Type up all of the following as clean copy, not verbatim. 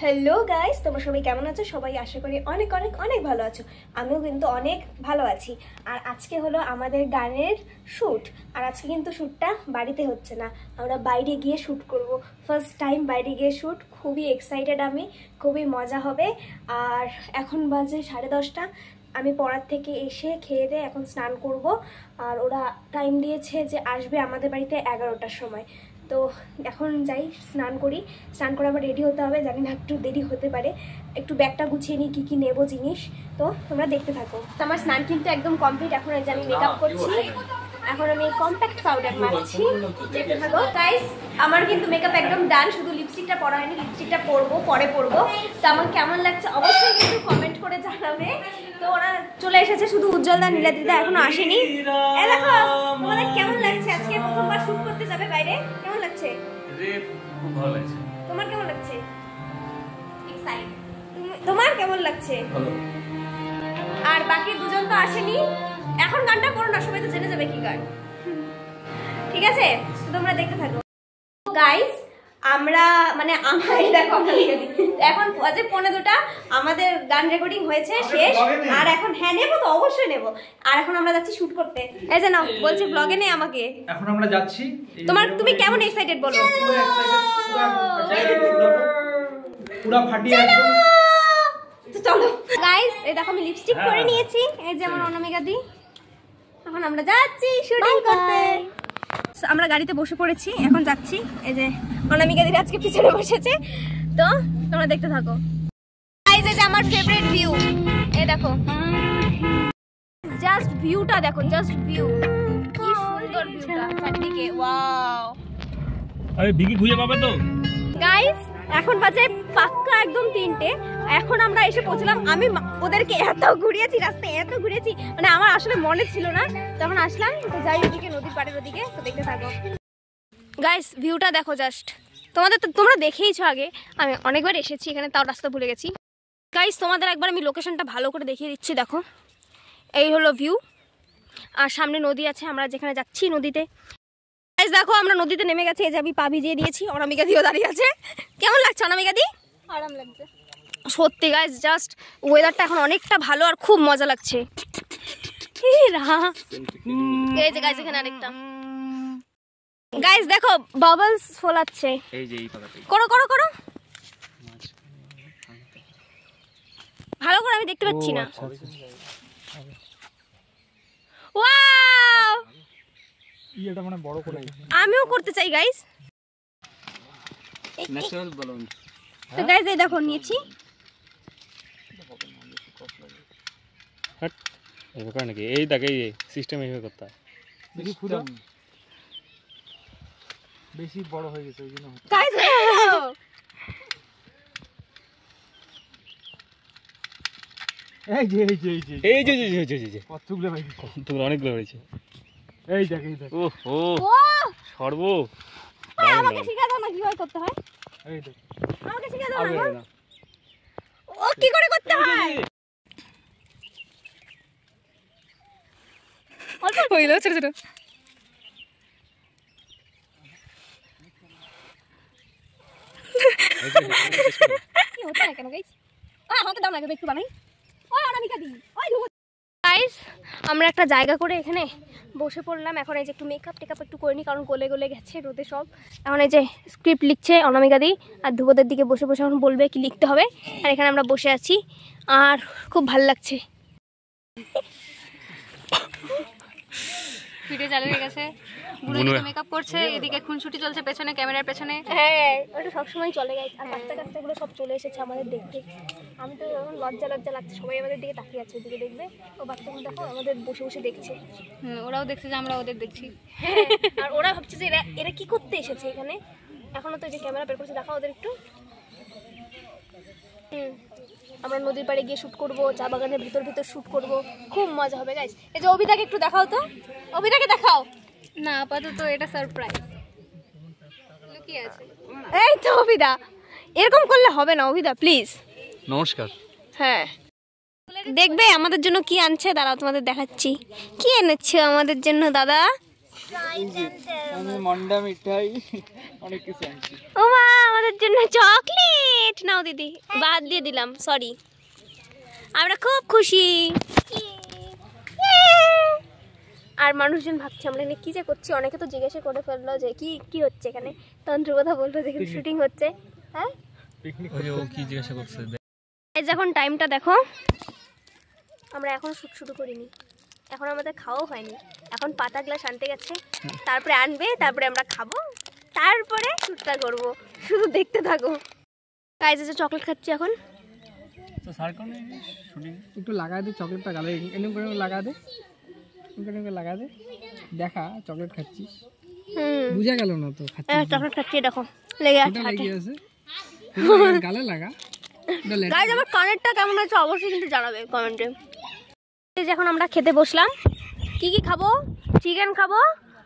Hello guys, তোমরা সবাই কেমন আছো? সবাই আশা করি অনেক অনেক অনেক ভালো আছো। আমিও কিন্তু অনেক ভালো আছি। আর আজকে হলো আমাদের গানের শ্যুট। আর আজকে কিন্তু শ্যুটটা বাড়িতে হচ্ছে না, আমরা বাইরে গিয়ে শ্যুট করব। ফার্স্ট টাইম বাইরে গিয়ে শ্যুট, খুবই এক্সাইটেড আমি, খুবই মজা হবে। আর এখন বাজে 10:30। আমি পড়ার থেকে এসে খেয়ে দিয়ে এখন স্নান করব। আর ওরা টাইম দিয়েছে যে আসবে আমাদের বাড়িতে 11টার সময়। তো এখন যাই, স্নান করি। স্নান করে আবার রেডি হতে হবে, জানি না একটু দেরি হতে পারে। একটু ব্যাগটা গুছিয়ে নিই, কী কী নেবো জিনিস। তো তোমরা দেখতে থাকো। তো আমার স্নান কিন্তু একদম কমপ্লিট। এখন এই যে আমি মেকআপ করছি, এখন আমি কম্প্যাক্ট পাউডার মাখছি। দেখতে থাকো গাইস, আমার কিন্তু মেকআপ একদম ডান, শুধু লিপস্টিকটা পরা হয়নি। লিপস্টিকটা পরে পরবো। তো আমার কেমন লাগছে অবশ্যই কিন্তু কমেন্ট করে জানাবে। তো ওরা চলে এসেছে, শুধু উজ্জ্বলদা নীলাদিদা এখনো আসেনি। দেখো তোমাদের কেমন লাগছে? আজকে প্রথমবার শুট করতে যাবে বাইরে, কেমন লাগছে? খুব ভালো লাগছে। তোমার কেমন লাগছে? এক্সাইট। তোমার কেমন লাগছে? ভালো। আর বাকি দুজন তো আসেনি। এখন গানটা করো না, সবাই তো জেনে যাবে কি গান। ঠিক আছে, তো তোমরা দেখতে থাকো গাইস। আমরা এখন বাজে 1:45, আমাদের গান রেকর্ডিং হয়েছে শেষ। আর এখন হ্যাঁ নেবো তো, অবশ্যই নেবো। আর এখন আমরা যাচ্ছি শুট করতে। এই যে নাও, বলছি ব্লগে নেই আমাকে। এখন আমরা যাচ্ছি। তুমি কেমন এক্সাইটেড বলো? পুরো ফাটিয়ে একদম। তো চলো গাইস, এই দেখো আমি লিপস্টিক পরে নিয়েছি। এই যে আমার অনামিকা দি। এখন আমরা যাচ্ছি শুটিং করতে। আমরা গাড়িতে বসে পড়েছি, এখন যাচ্ছি। এই যে অনামিকা দি আজকে পিছনে বসেছে। তো তোমরা দেখতে থাকো গাইস। এই যে আমার ফেভারিট ভিউ, এই দেখো, জাস্ট ভিউটা দেখো, জাস্ট ভিউ। কি সুন্দর ভিউটা চারদিকে, ওয়াও। আরে বিকি খুঁজে পাবে তো গাইস। এখন বাজে পাক্কা একদম 3টে। এখন আমরা এসে পৌঁছলাম। আমি ওদেরকে এত ঘুরিয়েছি, রাস্তায় এত ঘুরিয়েছি, মানে আমার আসলে মনে ছিল না। তখন আসলাম, তো যাই ওদিকে, নদীর পাড়ের ওদিকে। তো দেখতে থাকো গাইস, ভিউটা দেখো জাস্ট। তোমরা দেখেইছো আগে, আমি অনেকবার এসেছি এখানে, তাও রাস্তা ভুলে গেছি। গাইস তোমাদের একবার আমি লোকেশনটা ভালো করে দেখিয়ে দিচ্ছি। দেখো এই হলো ভিউ, আর সামনে নদী আছে, আমরা যেখানে যাচ্ছি নদীতে। গাইস দেখো আমরা নদীতে নেমে গেছি। এই যে আমি পা ভিজিয়ে দিয়েছি, অনামিকা দিও দাঁড়িয়ে আছে। কেমন লাগছে অনামিকা দি? আরাম লাগছে সত্যি গাইস। জাস্ট ওয়েদারটা এখন অনেকটা ভালো আর খুব মজা লাগছে। এই যে গাইস এখানে আরেকটা। গাইস দেখো বাবলস ফোলাচ্ছে। এই যে এই পাকাতে করো করো করো, ভালো করে আমি দেখতে পাচ্ছি না। ওয়াও, এটা মানে বড় করে আমিও করতে চাই গাইস। ন্যাচারাল বালুন। তো গাইস এই দেখো নিয়েছি। হট এই ব্যাপার নাকি? এই দেখে এই সিস্টেম এইভাবে করতে হয়। বেশি ফুটা বেশি বড় হয়ে গেছে, ওইজন্য গাইস এই যে এই যে এই যে এই যে এই যে এই যে কতগুলো ভাই, কতগুলো অনেকগুলো হয়েছে। এই দেখ এই দেখ। ওহো সর্ব। আমাকে শিখা দাও না কিভাবে করতে হয়। এই দেখ, আমাকে শিখা দাও না। ও কি করে করতে হয়? অল্প হইলো, ছোট ছোট। কি হচ্ছে না কেন গাইস? আমাকে দাও না, একটু বানাই। ওই অনামিকা দি, ওই গাইস আমরা একটা জায়গা করে এখানে বসে পড়লাম। এখন এই যে একটু মেকআপ টেকআপ একটু করে নিই, কারণ গলে গলে গেছে রোদে সব। এখন এই যে স্ক্রিপ্ট লিখছে অনামিকা দি, আর ধ্রুবদের দিকে বসে বসে এখন বলবে কি লিখতে হবে। আর এখানে আমরা বসে আছি, আর খুব ভালো লাগছে। ভিডিও চালু হয়ে গেছে, বুড়ো এদিকে মেকআপ করছে, এদিকে খুনসুটি চলছে পেছনে, ক্যামেরার পেছনে। হ্যাঁ ওটা সবসময় চলে গাইস। আর বাচ্চা কাচ্চাগুলো সব চলে এসেছে আমাদের দেখতে। আমি তো এখন লজ্জা লজ্জা লাগছে, সবাই আমাদের দিকে তাকিয়ে আছে, ওদিকে দেখবে। ও বাচ্চাগুলো দেখো আমাদের বসে বসে দেখছে। ওরাও দেখছে যে আমরা ওদের দেখছি। হ্যাঁ, আর ওরা ভাবছে যে এরা কি করতে এসেছে এখানে। এখনো তো যে ক্যামেরা বের করছে, দেখা ওদের একটু। আমরা নদীর পাড়ে গিয়ে শুট করব, চা বাগানের ভিতর ভিতর শুট করব, খুব মজা হবে গাইস। এই যে অভিদাকে একটু দেখাও তো, অভিদাকে দেখাও না আপাতত এটা সারপ্রাইজ লুকিয়ে আছে। এই তো অভিদা, এরকম করলে হবে না অভিদা, প্লিজ। নমস্কার। হ্যাঁ দেখবে আমাদের জন্য কি আনছে, দাঁড়াও তোমাদের দেখাচ্ছি। কি এনেছে আমাদের জন্য দাদা? মন্ডা মিঠাই অনেক কিছু আনছি। ও মা, আমাদের জন্য চকলেট নাও দিদি, বাদ দিয়ে দিলাম, সরি। আমরা খুব খুশি। আর মানুষজন ভাবছে আমরা এখানে কি যে করছি, অনেকে তো জিজ্ঞাসা করে ফেললো যে কি কি হচ্ছে এখানে। তন্ত্র কথা বললো যে শুটিং হচ্ছে। হ্যাঁ, কি জিজ্ঞাসা করছে? যখন টাইমটা দেখো, আমরা এখন শুট শুরু করিনি, এখন আমাদের খাওয়াও হয়নি। এখন পাতা গ্লাস আনতে গেছে, তারপরে আনবে, তারপরে আমরা খাবো, তারপরে শ্যুটটা করব। শুধু দেখতে থাকো। গাইস, যে চকলেট খাচ্ছি এখন। তো স্যার কোন শুটিং একটু লাগা দে, চকলেটটা গালে এনে করে লাগা দে, এনে লাগা দে। দেখা চকলেট খাচ্ছিস, বুঝা গেল না তো খাচ্ছিস। চকলেট খাচ্ছি, দেখো লেগে আছে গালে লাগা। গাইস, আমার কানেরটা কেমন আছে অবশ্যই কিন্তু জানাবে কমেন্টে। এই যে এখন আমরা খেতে বসলাম। কি কি খাবো? চিকেন খাবো,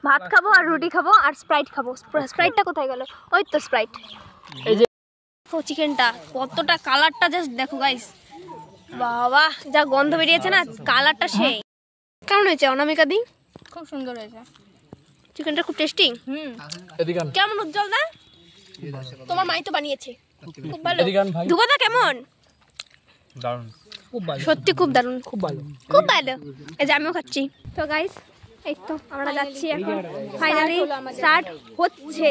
ভাত খাবো, আর রুটি খাবো, আর স্প্রাইট খাবো। স্প্রাইটটা কোথায় গেল? ওই তো স্প্রাইট। এই যে চিকেনটা কতটা, কালারটা জাস্ট দেখো গাইস, বাবা যা গন্ধ বেরিয়েছে না, কালারটা সেই। কেমন হয়েছে অনামিকা দি? খুব সুন্দর হয়েছে চিকেনটা, খুব টেস্টি। কেমন উজ্জ্বল দা? তোমার মাই তো বানিয়েছে, খুব ভালো। ধুবাদা কেমন? দারুণ, খুব ভালো, সত্যি খুব দারুণ, খুব ভালো, খুব ভালো। এই যে আমিও খাচ্ছি। তো গাইস, এই তো আমরা যাচ্ছি এখন। ফাইনালি স্টার্ট হচ্ছে,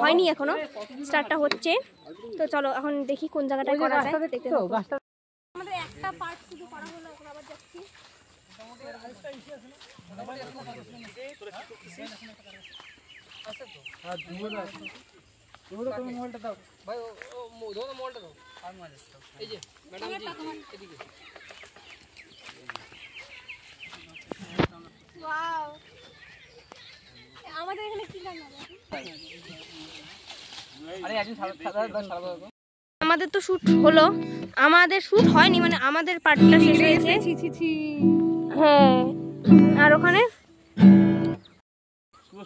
হয়নি এখনো, স্টার্টটা হচ্ছে। তো চলো এখন দেখি কোন জায়গাটায় করা যায়। দেখতে থাকো। আমাদের একটা পার্ট শুধু করা হলো, এখন আবার যাচ্ছি। মোবাইলটা দাও ভাই, মোবাইলটা দাও। এই যে ম্যাডাম এদিকে। ওয়াও, আমাদের এখানে কি গান হবে? আরে একদিন সারা আমাদের তো শুট হলো, আমাদের শুট হয়নি, মানে আমাদের পার্টটা শেষ হয়েছে। হ্যাঁ, আর ওখানে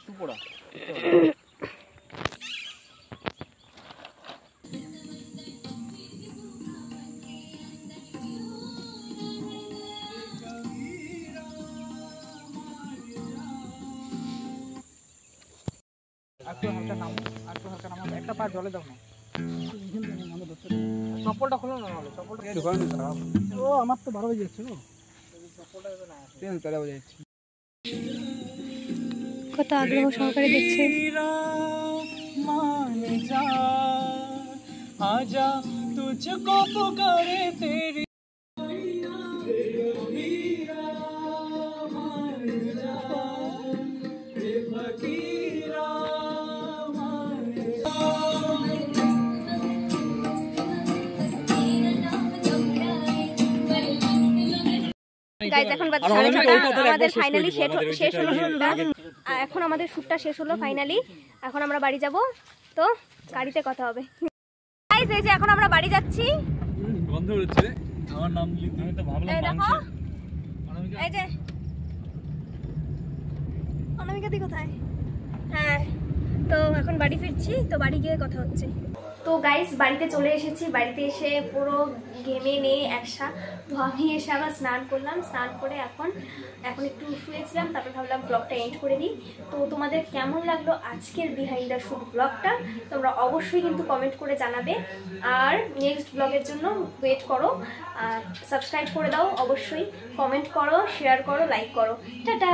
সুপড়া। একটা পা জলে দাও না, চপ্পলটা খোলো না, চপ্পলটা। ও আমার তো 12 বেজে যাচ্ছে। চপ্পলটা বেজে যাচ্ছে। কত আগ্রহ সহকারে দেখছে। आजा तुझको पुकारे तेरी। গাইস, এখন বাজে 9:30। আমাদের ফাইনালি শেষ হলো শুটটা। এখন আমাদের শুটটা শেষ হলো ফাইনালি। এখন আমরা বাড়ি যাব, তো গাড়িতে কথা হবে। গাইস, এই যে এখন আমরা বাড়ি যাচ্ছি। বন্ধ হচ্ছে আমার নাম লিখতে, আমি তো ভাবলাম দেখো, এই যে অনামিকা দি কোথায়? হ্যাঁ, তো এখন বাড়ি ফিরছি, তো বাড়ি গিয়ে কথা হচ্ছে। তো গাইস, বাড়িতে চলে এসেছি। বাড়িতে এসে পুরো ঘেমে নিয়ে একসা, তো আমি এসে আবার স্নান করলাম। স্নান করে এখন একটু শুয়েছিলাম, তারপর ভাবলাম ব্লগটা এন্ড করে দিই। তো তোমাদের কেমন লাগলো আজকের বিহাইন্ড দ্য শুট ব্লগটা তোমরা অবশ্যই কিন্তু কমেন্ট করে জানাবে। আর নেক্সট ব্লগের জন্য ওয়েট করো। আর সাবস্ক্রাইব করে দাও অবশ্যই, কমেন্ট করো, শেয়ার করো, লাইক করো। টাটা।